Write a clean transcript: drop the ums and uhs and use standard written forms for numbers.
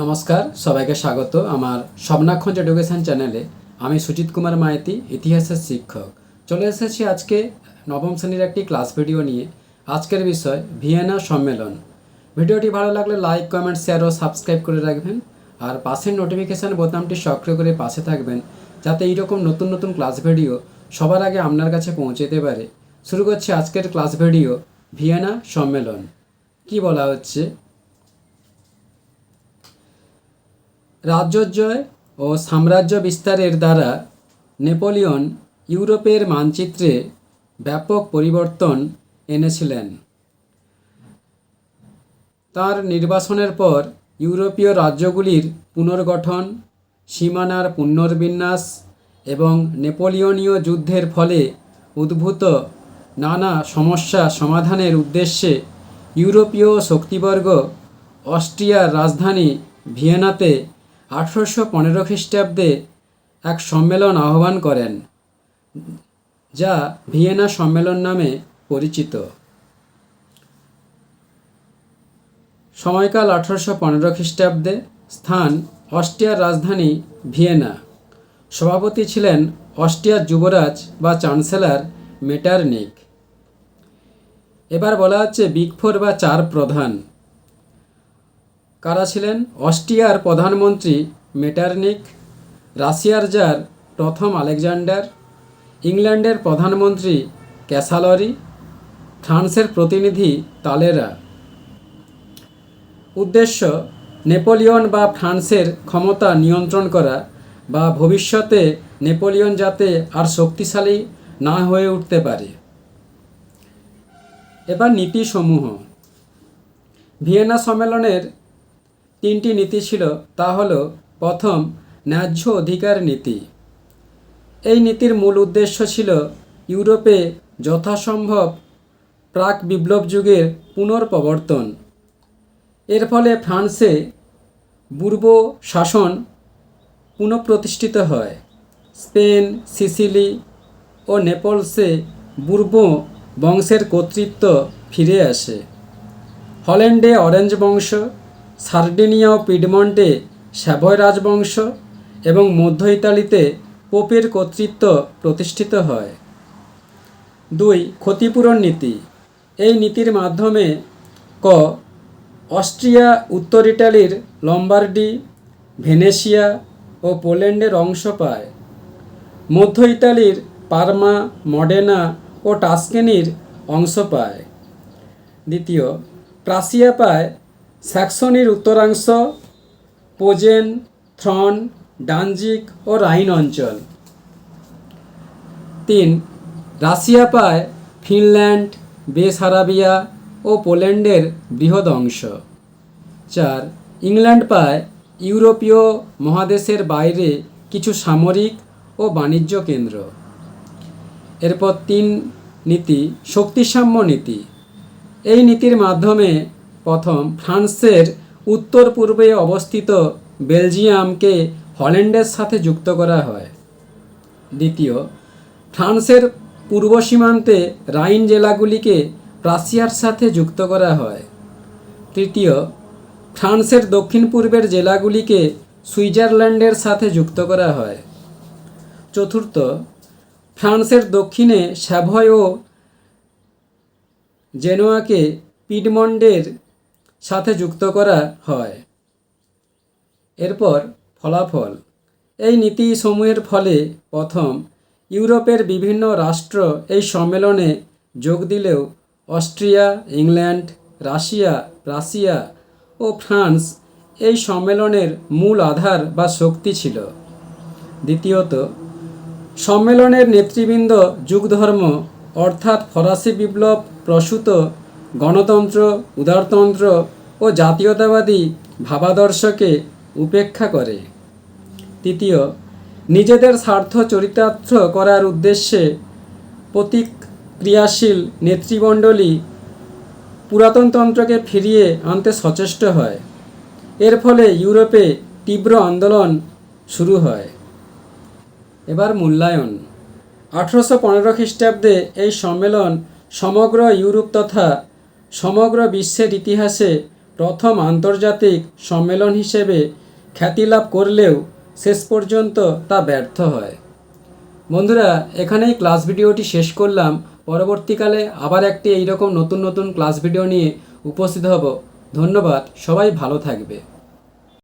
নমস্কার, সবাইকে স্বাগত আমার স্বপ্নাক্ষণ এডুকেশন চ্যানেলে। আমি সুজিত কুমার মাইতি, ইতিহাসের শিক্ষক। চলে এসেছি আজকে নবম শ্রেণীর একটি ক্লাস ভিডিও নিয়ে। আজকের বিষয় ভিয়েনা সম্মেলন। ভিডিওটি ভালো লাগলে লাইক, কমেন্ট, শেয়ার ও সাবস্ক্রাইব করে রাখবেন। আর পাশের নোটিফিকেশান বোতামটি সক্রিয় করে পাশে থাকবেন, যাতে এইরকম নতুন নতুন ক্লাস ভিডিও সবার আগে আপনার কাছে পৌঁছে যেতে পারে। শুরু করছি আজকের ক্লাস ভিডিও, ভিয়েনা সম্মেলন। কি বলা হচ্ছে? রাজ্যজয় ও সাম্রাজ্য বিস্তারের দ্বারা নেপোলিয়ন ইউরোপের মানচিত্রে ব্যাপক পরিবর্তন এনেছিলেন। তার নির্বাসনের পর ইউরোপীয় রাজ্যগুলির পুনর্গঠন, সীমানার পুনর্বিন্যাস এবং নেপোলিয়নীয় যুদ্ধের ফলে উদ্ভূত নানা সমস্যা সমাধানের উদ্দেশ্যে ইউরোপীয় শক্তিবর্গ অস্ট্রিয়ার রাজধানী ভিয়েনাতে 1815 খ্রিস্টাব্দে এক সম্মেলন আহ্বান করেন, যা ভিয়েনা সম্মেলন নামে পরিচিত। সময়কাল 1815 খ্রিস্টাব্দে, স্থান অস্ট্রিয়ার রাজধানী ভিয়েনা। সভাপতি ছিলেন অস্ট্রিয়ার যুবরাজ বা চ্যান্সেলর মেটারনিখ। এবার বলা হচ্ছে বিগ ফোর বা চার প্রধান কারা ছিলেন? অস্ট্রিয়ার প্রধানমন্ত্রী মেটারনিখ, রাশিয়ার জার প্রথম আলেকজান্ডার, ইংল্যান্ডের প্রধানমন্ত্রী ক্যাসালরি, ফ্রান্সের প্রতিনিধি তালেরা। উদ্দেশ্য নেপোলিয়ন বা ফ্রান্সের ক্ষমতা নিয়ন্ত্রণ করা, বা ভবিষ্যতে নেপোলিয়ন যাতে আর শক্তিশালী না হয়ে উঠতে পারে। এবার নীতিসমূহ। ভিয়েনা সম্মেলনের তিনটি নীতি ছিল। তা হলো, প্রথম, ন্যায্য অধিকার নীতি। এই নীতির মূল উদ্দেশ্য ছিল ইউরোপে যথাসম্ভব প্রাক বিপ্লব যুগের পুনর্প্রবর্তন। এর ফলে ফ্রান্সে বুর্বো শাসন পুনঃপ্রতিষ্ঠিত হয়। স্পেন, সিসিলি ও নেপলসে বুর্বো বংশের কর্তৃত্ব ফিরে আসে। হল্যান্ডে অরেঞ্জ বংশ, সার্ডিনিয়া ও পিডমন্টে স্যাভয় রাজবংশ এবং মধ্য ইতালিতে পোপের কর্তৃত্ব প্রতিষ্ঠিত হয়। 2. ক্ষতিপূরণ নীতি। এই নীতির মাধ্যমে অস্ট্রিয়া উত্তর ইটালির লম্বার্ডি, ভেনেশিয়া ও পোল্যান্ডের অংশ পায়। মধ্য ইতালির পারমা, মডেনা ও টাস্কেনির অংশ পায়। দ্বিতীয়, প্রাশিয়া পায় স্যাক্সনির উত্তরাংশ, পোজেন, থ্রন, ডানজিক ও রাইন অঞ্চল। 3. রাশিয়া পায় ফিনল্যান্ড, বেসারাবিয়া ও পোল্যান্ডের বৃহৎ অংশ। 4. ইংল্যান্ড পায় ইউরোপীয় মহাদেশের বাইরে কিছু সামরিক ও বাণিজ্য কেন্দ্র। এরপর 3 নীতি, শক্তিসাম্য নীতি। এই নীতির মাধ্যমে প্রথম, ফ্রান্সের উত্তর পূর্বে অবস্থিত বেলজিয়ামকে হল্যান্ডের সাথে যুক্ত করা হয়। দ্বিতীয়, ফ্রান্সের পূর্ব সীমান্তে রাইন জেলাগুলিকে প্রাশিয়ার সাথে যুক্ত করা হয়। তৃতীয়, ফ্রান্সের দক্ষিণ পূর্বের জেলাগুলিকে সুইজারল্যান্ডের সাথে যুক্ত করা হয়। চতুর্থ, ফ্রান্সের দক্ষিণে স্যাভয় ও জেনোয়াকে পিডমন্টের সাথে যুক্ত করা হয়। এরপর ফলাফল। এই নীতিসমূহের ফলে প্রথম, ইউরোপের বিভিন্ন রাষ্ট্র এই সম্মেলনে যোগ দিলেও অস্ট্রিয়া, ইংল্যান্ড, রাশিয়া ও ফ্রান্স এই সম্মেলনের মূল আধার বা শক্তি ছিল। দ্বিতীয়ত, সম্মেলনের নেতৃবৃন্দ যুগধর্ম অর্থাৎ ফরাসি বিপ্লব প্রসূত গণতন্ত্র, উদারতন্ত্র ও জাতীয়তাবাদী ভাবাদর্শকে উপেক্ষা করে। তৃতীয়, নিজেদের স্বার্থ চরিতার্থ করার উদ্দেশ্যে প্রতিক্রিয়াশীল নেতৃমণ্ডলী পুরাতনতন্ত্রকে ফিরিয়ে আনতে সচেষ্ট হয়। এর ফলে ইউরোপে তীব্র আন্দোলন শুরু হয়। এবার মূল্যায়ন। 1815 খ্রিস্টাব্দে এই সম্মেলন সমগ্র ইউরোপ তথা সমগ্র বিশ্বের ইতিহাসে প্রথম আন্তর্জাতিক সম্মেলন হিসেবে খ্যাতি লাভ করলেও শেষ পর্যন্ত তা ব্যর্থ হয়। বন্ধুরা, এখানেই ক্লাস ভিডিওটি শেষ করলাম। পরবর্তীকালে আবার একটি এইরকম নতুন নতুন ক্লাস ভিডিও নিয়ে উপস্থিত হব। ধন্যবাদ, সবাই ভালো থাকবে।